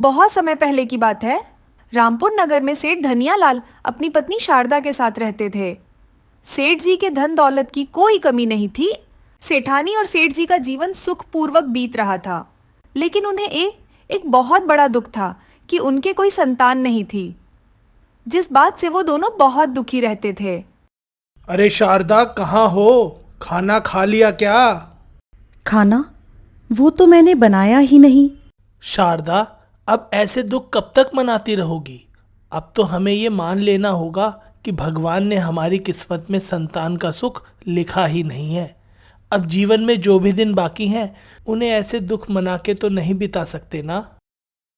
बहुत समय पहले की बात है। रामपुर नगर में सेठ धनियालाल अपनी पत्नी शारदा के साथ रहते थे। सेठ जी के धन दौलत की कोई कमी नहीं थी। सेठानी और सेठ जी का जीवन सुखपूर्वक बीत रहा था। लेकिन उन्हें एक बहुत बड़ा दुख था कि उनके कोई संतान नहीं थी, जिस बात से वो दोनों बहुत दुखी रहते थे। अरे शारदा, कहाँ हो? खाना खा लिया क्या? खाना? वो तो मैंने बनाया ही नहीं। शारदा, अब ऐसे दुख कब तक मनाती रहोगी? अब तो हमें ये मान लेना होगा कि भगवान ने हमारी किस्मत में संतान का सुख लिखा ही नहीं है। अब जीवन में जो भी दिन बाकी हैं, उन्हें ऐसे दुख मना के तो नहीं बिता सकते ना।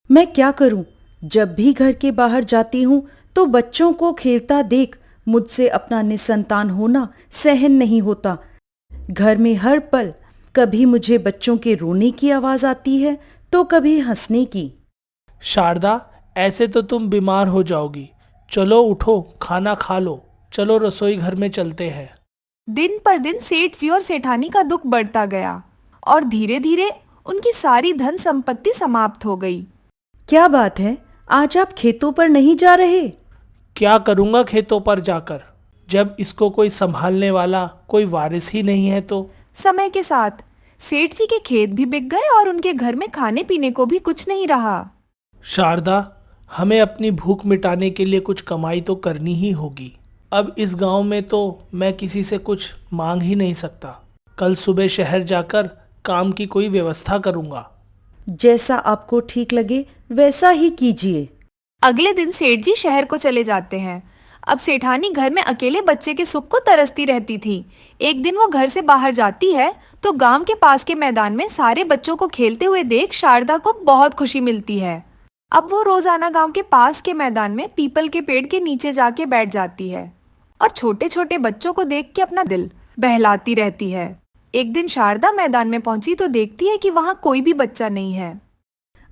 मैं क्या करूं? जब भी घर के बाहर जाती हूं तो बच्चों को खेलता देख मुझसे अपना निसंतान होना सहन नहीं होता। घर में हर पल कभी मुझे बच्चों के रोने की आवाज आती है तो कभी हंसने की। शारदा, ऐसे तो तुम बीमार हो जाओगी। चलो उठो, खाना खा लो। चलो रसोई घर में चलते हैं। दिन पर दिन सेठ जी और सेठानी का दुख बढ़ता गया और धीरे धीरे उनकी सारी धन संपत्ति समाप्त हो गई। क्या बात है, आज आप खेतों पर नहीं जा रहे? क्या करूँगा खेतों पर जाकर, जब इसको कोई संभालने वाला, कोई वारिस ही नहीं है तो। समय के साथ सेठ जी के खेत भी बिक गए और उनके घर में खाने पीने को भी कुछ नहीं रहा। शारदा, हमें अपनी भूख मिटाने के लिए कुछ कमाई तो करनी ही होगी। अब इस गांव में तो मैं किसी से कुछ मांग ही नहीं सकता। कल सुबह शहर जाकर काम की कोई व्यवस्था करूंगा। जैसा आपको ठीक लगे वैसा ही कीजिए। अगले दिन सेठ जी शहर को चले जाते हैं। अब सेठानी घर में अकेले बच्चे के सुख को तरसती रहती थी। एक दिन वो घर से बाहर जाती है तो गांव के पास के मैदान में सारे बच्चों को खेलते हुए देख शारदा को बहुत खुशी मिलती है। अब वो रोजाना गांव के पास के मैदान में पीपल के पेड़ के नीचे जाके बैठ जाती है और छोटे छोटे बच्चों को देख के अपना दिल बहलाती रहती है। एक दिन शारदा मैदान में पहुंची तो देखती है कि वहां कोई भी बच्चा नहीं है।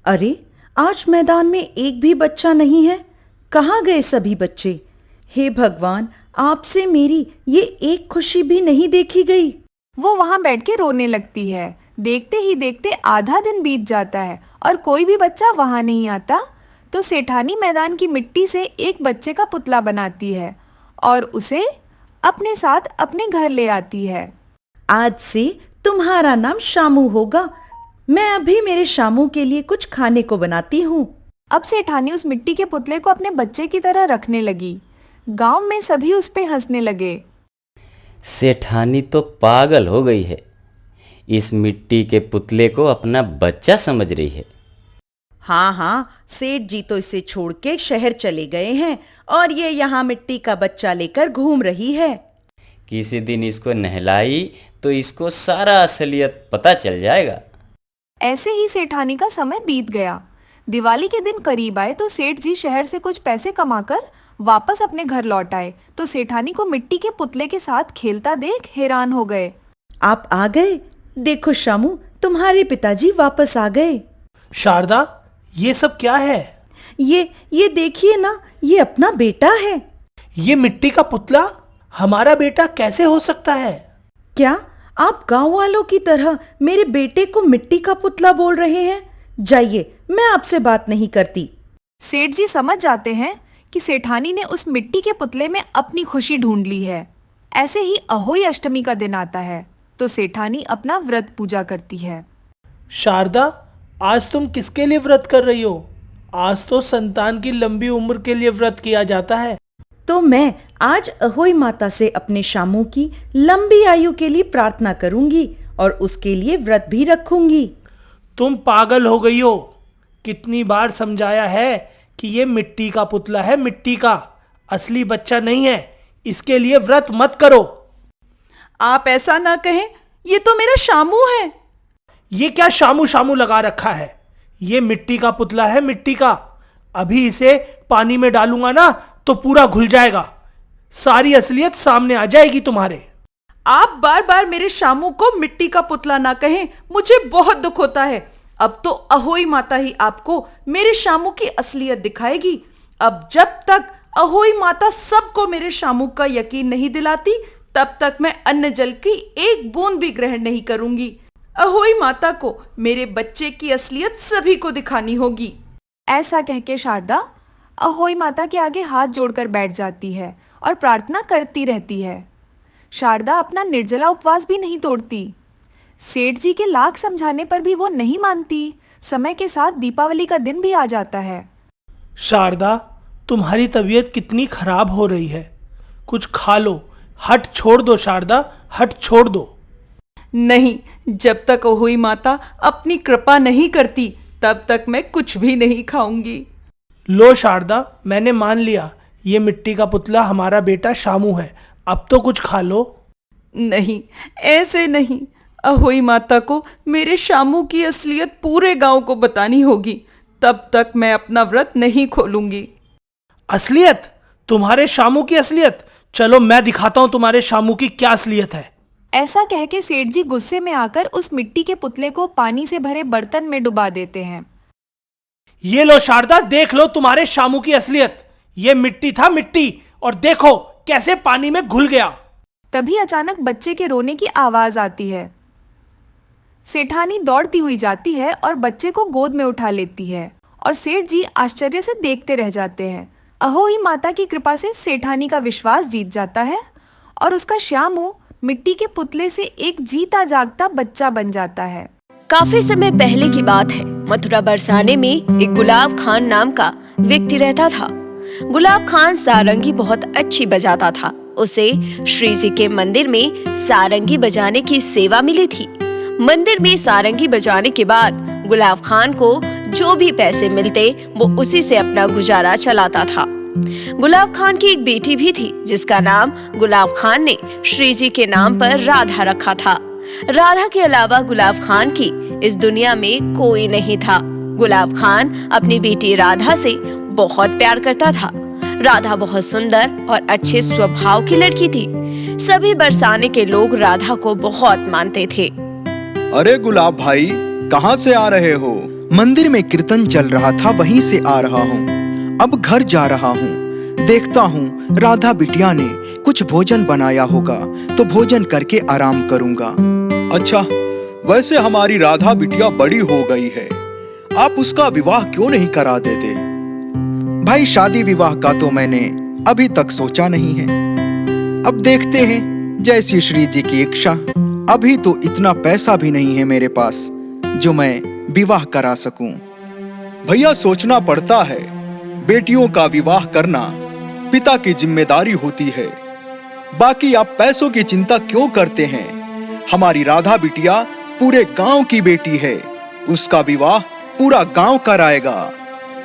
अरे, आज मैदान में एक भी बच्चा नहीं है। कहाँ गए सभी बच्चे? हे भगवान, आपसे मेरी ये एक खुशी भी नहीं देखी गई। वो वहां बैठ के रोने लगती है। देखते ही देखते आधा दिन बीत जाता है और कोई भी बच्चा वहां नहीं आता। तो सेठानी मैदान की मिट्टी से एक बच्चे का पुतला बनाती है और उसे अपने साथ अपने घर ले आती है। आज से तुम्हारा नाम शामू होगा। मैं अभी मेरे शामू के लिए कुछ खाने को बनाती हूँ। अब सेठानी उस मिट्टी के पुतले को अपने बच्चे की तरह रखने लगी। गांव में सभी उस पे हंसने लगे। सेठानी तो पागल हो गई है, इस मिट्टी के पुतले को अपना बच्चा समझ रही है। हाँ हाँ, सेठ जी तो इसे छोड़ के शहर चले गए हैं और ये यहाँ मिट्टी का बच्चा लेकर घूम रही है। किसी दिन इसको नहलाई तो इसको सारा असलियत पता चल जाएगा। ऐसे ही सेठानी का समय बीत गया। दिवाली के दिन करीब आए तो सेठ जी शहर से कुछ पैसे कमाकर वापस अपने घर लौट आए तो सेठानी को मिट्टी के पुतले के साथ खेलता देख हैरान हो गए। आप आ गए? देखो शामू, तुम्हारे पिताजी वापस आ गए। शारदा, ये सब क्या है? ये देखिए ना, ये अपना बेटा है। ये मिट्टी का पुतला हमारा बेटा कैसे हो सकता है? क्या आप गांव वालों की तरह मेरे बेटे को मिट्टी का पुतला बोल रहे हैं? जाइए, मैं आपसे बात नहीं करती। सेठ जी समझ जाते हैं कि सेठानी ने उस मिट्टी के पुतले में अपनी खुशी ढूंढ ली है। ऐसे ही अहोई अष्टमी का दिन आता है तो सेठानी अपना व्रत पूजा करती है। शारदा, आज तुम किसके लिए व्रत कर रही हो? आज तो संतान की लंबी उम्र के लिए व्रत किया जाता है। तो मैं आज अहोई माता से अपने शामू की लंबी आयु के लिए प्रार्थना करूंगी और उसके लिए व्रत भी रखूंगी। तुम पागल हो गई हो। कितनी बार समझाया है कि ये मिट्टी का पुतला है, मिट्टी का, असली बच्चा नहीं है। इसके लिए व्रत मत करो। आप ऐसा ना कहें, ये तो मेरा शामू है। ये क्या शामू शामू लगा रखा है? ये मिट्टी का पुतला है, मिट्टी का। अभी इसे पानी में डालूंगा ना तो पूरा घुल जाएगा। सारी असलियत सामने आ जाएगी तुम्हारे। आप बार बार मेरे शामू को मिट्टी का पुतला ना कहें, मुझे बहुत दुख होता है। अब तो अहोई माता ही आपको मेरे शामू की असलियत दिखाएगी। अब जब तक अहोई माता सबको मेरे शामू का यकीन नहीं दिलाती, तब तक मैं अन्न जल की एक बूंद भी ग्रहण नहीं करूंगी। अहोई माता को मेरे बच्चे की असलियत सभी को दिखानी होगी। ऐसा कह के शारदा अहोई माता के आगे हाथ जोड़कर बैठ जाती है और प्रार्थना करती रहती है। शारदा अपना निर्जला उपवास भी नहीं तोड़ती। सेठ जी के लाख समझाने पर भी वो नहीं मानती। समय के साथ दीपावली का दिन भी आ जाता है। शारदा, तुम्हारी तबीयत कितनी खराब हो रही है, कुछ खा लो। हट छोड़ दो शारदा, हट छोड़ दो। नहीं, जब तक अहोई माता अपनी कृपा नहीं करती तब तक मैं कुछ भी नहीं खाऊंगी। लो शारदा, मैंने मान लिया ये मिट्टी का पुतला हमारा बेटा शामू है, अब तो कुछ खा लो। नहीं, ऐसे नहीं। अहोई माता को मेरे शामू की असलियत पूरे गांव को बतानी होगी, तब तक मैं अपना व्रत नहीं खोलूंगी। असलियत? तुम्हारे शामू की असलियत? चलो मैं दिखाता हूं तुम्हारे शामू की क्या असलियत है। ऐसा कह के सेठ जी गुस्से में आकर उस मिट्टी के पुतले को पानी से भरे बर्तन में डुबा देते हैं। ये लो शारदा, देख लो तुम्हारे शामू की असलियत। ये मिट्टी था, मिट्टी, और देखो कैसे पानी में घुल गया। तभी अचानक बच्चे के रोने की आवाज आती है। सेठानी दौड़ती हुई जाती है और बच्चे को गोद में उठा लेती है और सेठ जी आश्चर्य से देखते रह जाते हैं। अहोई माता की कृपा से सेठानी का विश्वास जीत जाता है और उसका श्यामू मिट्टी के पुतले से एक जीता जागता बच्चा बन जाता है। काफी समय पहले की बात है। मथुरा बरसाने में एक गुलाब खान नाम का व्यक्ति रहता था। गुलाब खान सारंगी बहुत अच्छी बजाता था। उसे श्री जी के मंदिर में सारंगी बजाने की सेवा मिली थी। मंदिर में सारंगी बजाने के बाद गुलाब खान को जो भी पैसे मिलते वो उसी से अपना गुजारा चलाता था। गुलाब खान की एक बेटी भी थी जिसका नाम गुलाब खान ने श्री जी के नाम पर राधा रखा था। राधा के अलावा गुलाब खान की इस दुनिया में कोई नहीं था। गुलाब खान अपनी बेटी राधा से बहुत प्यार करता था। राधा बहुत सुंदर और अच्छे स्वभाव की लड़की थी। सभी बरसाने के लोग राधा को बहुत मानते थे। अरे गुलाब भाई, कहाँ से आ रहे हो? मंदिर में कीर्तन चल रहा था, वहीं से आ रहा हूँ। अब घर जा रहा हूँ। देखता हूँ राधा बिटिया ने कुछ भोजन बनाया होगा तो भोजन करके आराम करूँगा। अच्छा, वैसे हमारी राधा बिटिया बड़ी हो गई है, आप उसका विवाह क्यों नहीं करा देते? भाई, शादी विवाह का तो मैंने अभी तक सोचा नहीं है। अब देखते हैं जैसी श्री जी की इच्छा। अभी तो इतना पैसा भी नहीं है मेरे पास जो मैं विवाह करा सकूं। भैया, सोचना पड़ता है। बेटियों का विवाह करना पिता की जिम्मेदारी होती है। बाकी आप पैसों की चिंता क्यों करते हैं? हमारी राधा बिटिया पूरे गांव की बेटी है, उसका विवाह पूरा गांव कराएगा।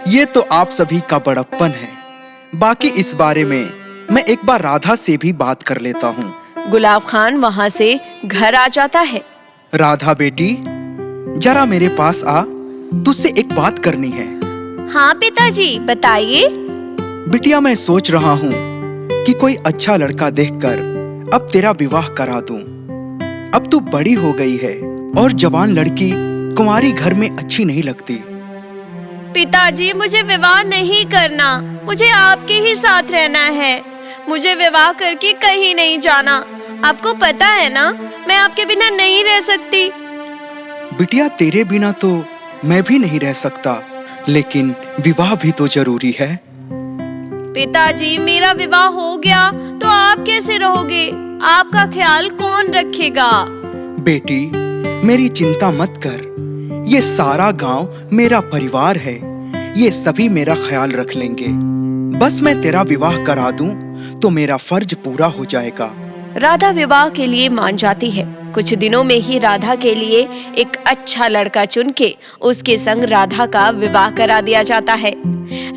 ये तो आप सभी का बड़प्पन है। बाकी इस बारे में मैं एक बार राधा से भी बात कर लेता हूँ। गुलाब खान वहाँ से घर आ जाता है। राधा बेटी, जरा मेरे पास आ, तुझसे एक बात करनी है। हाँ पिताजी, बताइए। बिटिया, मैं सोच रहा हूँ कि कोई अच्छा लड़का देखकर अब तेरा विवाह करा दूं। अब तू बड़ी हो गई है और जवान लड़की कुंवारी घर में अच्छी नहीं लगती। पिताजी, मुझे विवाह नहीं करना, मुझे आपके ही साथ रहना है। मुझे विवाह करके कहीं नहीं जाना। आपको पता है ना, मैं आपके बिना नहीं रह सकती। बिटिया, तेरे बिना तो मैं भी नहीं रह सकता, लेकिन विवाह भी तो जरूरी है। पिताजी, मेरा विवाह हो गया तो आप कैसे रहोगे? आपका ख्याल कौन रखेगा? बेटी, मेरी चिंता मत कर। ये सारा गांव मेरा परिवार है, ये सभी मेरा ख्याल रख लेंगे। बस मैं तेरा विवाह करा दूं तो मेरा फर्ज पूरा हो जाएगा। राधा विवाह के लिए मान जाती है। कुछ दिनों में ही राधा के लिए एक अच्छा लड़का चुन के उसके संग राधा का विवाह करा दिया जाता है।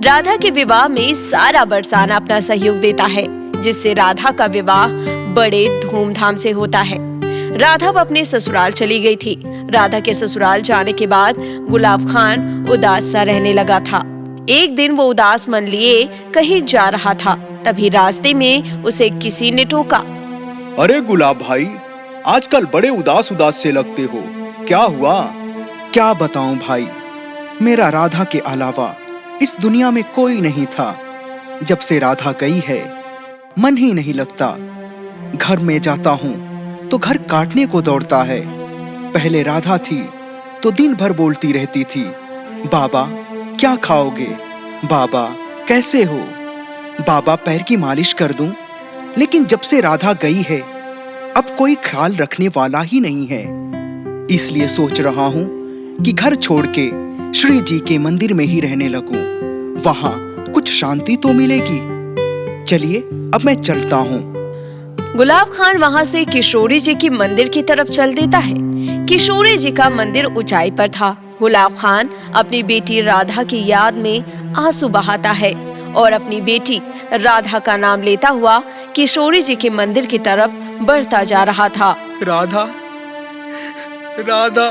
राधा के विवाह में सारा बरसाना अपना सहयोग देता है, जिससे राधा का विवाह बड़े धूमधाम से होता है। राधा अपने ससुराल चली गई थी। राधा के ससुराल जाने के बाद गुलाब खान उदास सा रहने लगा था। एक दिन वो उदास मन लिए कहीं जा रहा था। तभी रास्ते में उसे किसी ने टोका। अरे गुलाब भाई, आजकल बड़े उदास उदास से लगते हो, क्या हुआ? क्या बताऊं भाई, मेरा राधा के अलावा इस दुनिया में कोई नहीं था। जब से राधा गई है मन ही नहीं लगता। घर में जाता हूँ तो घर काटने को दौड़ता है। पहले राधा थी तो दिन भर बोलती रहती थी, बाबा क्या खाओगे? बाबा कैसे हो? बाबा पैर की मालिश कर दूं? लेकिन जब से राधा गई है अब कोई ख्याल रखने वाला ही नहीं है। इसलिए सोच रहा हूँ कि घर छोड़ के श्री जी के मंदिर में ही रहने लगूं। वहां कुछ शांति तो मिलेगी। चलिए अब मैं चलता हूँ। गुलाब खान वहाँ से किशोरी जी की मंदिर की तरफ चल देता है। किशोरी जी का मंदिर ऊंचाई पर था। गुलाब खान अपनी बेटी राधा की याद में आंसू बहाता है और अपनी बेटी राधा का नाम लेता हुआ किशोरी जी के मंदिर की तरफ बढ़ता जा रहा था। राधा, राधा,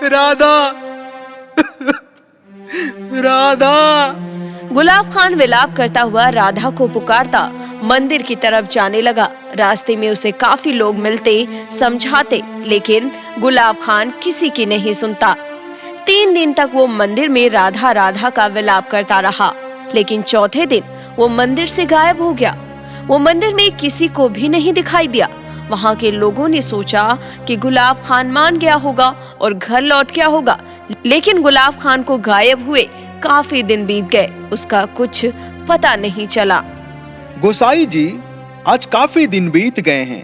राधा, राधा। गुलाब खान विलाप करता हुआ राधा को पुकारता मंदिर की तरफ जाने लगा। रास्ते में उसे काफी लोग मिलते, समझाते, लेकिन गुलाब खान किसी की नहीं सुनता। 3 दिन तक वो मंदिर में राधा राधा का विलाप करता रहा, लेकिन चौथे दिन वो मंदिर से गायब हो गया। वो मंदिर में किसी को भी नहीं दिखाई दिया। वहाँ के लोगों ने सोचा कि गुलाब खान मान गया होगा और घर लौट गया होगा, लेकिन गुलाब खान को गायब हुए काफी दिन बीत गए, उसका कुछ पता नहीं चला। गोसाई जी, आज काफी दिन बीत गए हैं,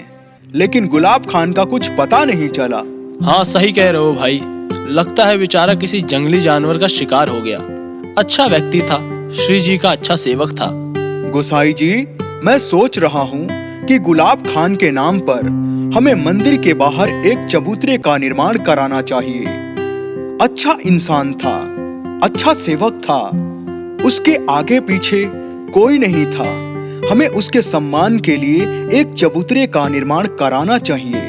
लेकिन गुलाब खान का कुछ पता नहीं चला। हाँ, सही कह रहे हो भाई। लगता है बेचारा किसी जंगली जानवर का शिकार हो गया। अच्छा व्यक्ति था, श्री जी का अच्छा सेवक था। गोसाई जी, मैं सोच रहा हूँ कि गुलाब खान के नाम पर हमें मंदिर के बाहर एक चबूतरे का निर्माण कराना चाहिए। अच्छा इंसान था, अच्छा सेवक था, उसके आगे पीछे कोई नहीं था। हमें उसके सम्मान के लिए एक चबूतरे का निर्माण कराना चाहिए।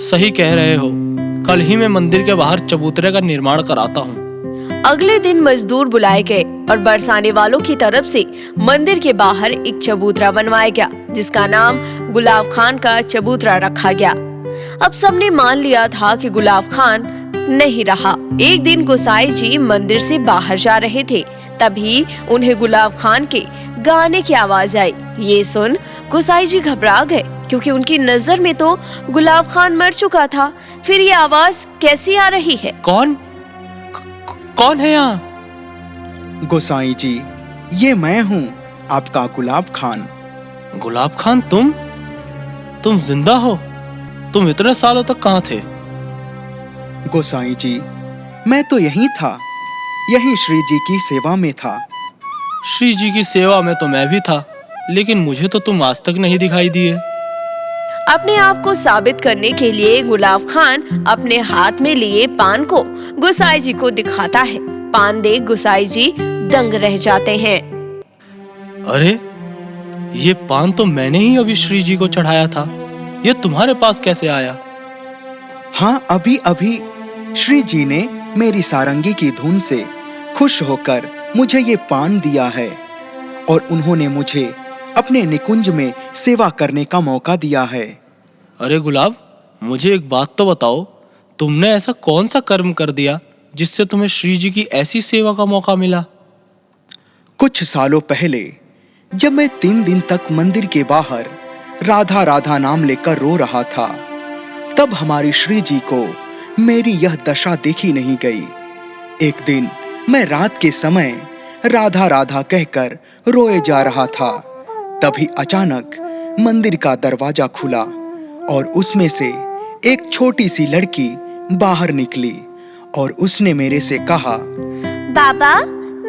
सही कह रहे हो, कल ही मैं मंदिर के बाहर चबूतरे का निर्माण कराता हूँ। अगले दिन मजदूर बुलाए गए और बरसाने वालों की तरफ से मंदिर के बाहर एक चबूतरा बनवाया गया, जिसका नाम गुलाब खान का चबूतरा रखा गया। अब सबने मान लिया था कि गुलाब खान नहीं रहा। एक दिन गोसाई जी मंदिर से बाहर जा रहे थे, तभी उन्हें गुलाब खान के गाने की आवाज आई। ये सुन गोसाई जी घबरा गए, क्योंकि उनकी नजर में तो गुलाब खान मर चुका था। फिर ये आवाज कैसी आ रही है? कौन है यहाँ? गोसाई जी, ये मैं हूँ, आपका गुलाब खान। गुलाब खान, तुम जिंदा हो? तुम इतने सालों तक कहाँ थे? गोसाई जी, मैं तो यहीं था, यहीं श्री जी की सेवा में था। श्री जी की सेवा में तो मैं भी था, लेकिन मुझे तो तुम आज तक नहीं दिखाई दिए। अपने आप को साबित करने के लिए गुलाब खान अपने हाथ में लिए पान को गोसाई जी को दिखाता है। पान देख गोसाई जी दंग रह जाते हैं। अरे, ये पान तो मैंने ही अभी श्री जी को चढ़ाया था, ये तुम्हारे पास कैसे आया? हाँ, अभी अभी श्री जी ने मेरी सारंगी की धुन से खुश होकर मुझे ये पान दिया है और उन्होंने मुझे अपने निकुंज में सेवा करने का मौका दिया है। अरे गुलाब, मुझे एक बात तो बताओ, तुमने ऐसा कौन सा कर्म कर दिया जिससे तुम्हें श्री जी की ऐसी सेवा का मौका मिला? कुछ सालों पहले जब मैं 3 दिन तक मंदिर के बाहर राधा राधा नाम लेकर रो रहा था, तब हमारी श्री जी को मेरी यह दशा देखी नहीं गई। एक दिन मैं रात के समय राधा राधा कहकर रोए जा रहा था, तभी अचानक मंदिर का दरवाजा खुला और उसमें से एक छोटी सी लड़की बाहर निकली और उसने मेरे से कहा, बाबा,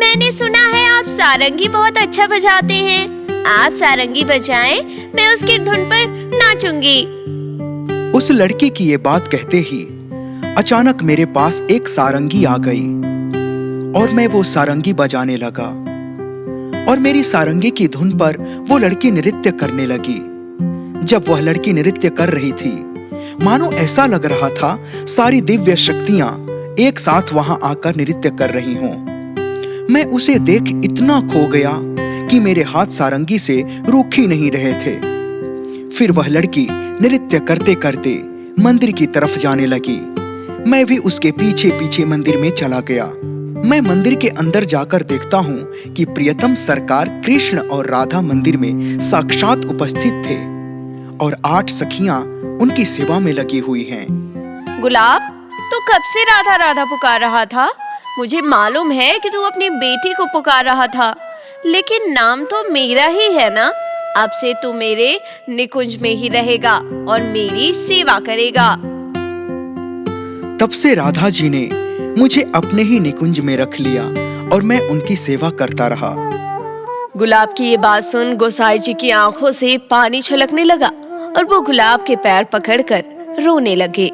मैंने सुना है आप सारंगी बहुत अच्छा बजाते हैं। आप सारंगी बजाएं, मैं उसकी धुन पर नाचूंगी। उस लड़की की ये बात कहते ही अचानक मेरे पास एक सारंगी आ गई और मैं वो सारंगी बजाने लगा और मेरी सारंगी की धुन पर वो लड़की नृत्य करने लगी। जब वह लड़की नृत्य कर रही थी, मानो ऐसा लग रहा था सारी दिव्य शक्तियां एक साथ वहां आकर नृत्य कर रही हों। मैं उसे देख इतना खो गया कि मेरे हाथ सारंगी से रुक ही नहीं रहे थे। फिर वह लड़की नृत्य करते करते मंदिर की तरफ जाने लगी। मैं भी उसके पीछे पीछे मंदिर में चला गया। मैं मंदिर के अंदर जाकर देखता हूँ कि प्रियतम सरकार कृष्ण और राधा मंदिर में साक्षात उपस्थित थे और 8 सखियां उनकी सेवा में लगी हुई हैं। गुलाब, तू कब से राधा राधा पुकार रहा था? मुझे मालूम है कि तू अपनी बेटी को पुकार रहा था, लेकिन नाम तो मेरा ही है ना। अब से तू मेरे निकुंज में ही रहेगा और मेरी सेवा करेगा। तब से राधा जी ने मुझे अपने ही निकुंज में रख लिया और मैं उनकी सेवा करता रहा। गुलाब की ये बात सुन गोसाई जी की आंखों से पानी छलकने लगा और वो गुलाब के पैर पकड़कर रोने लगे।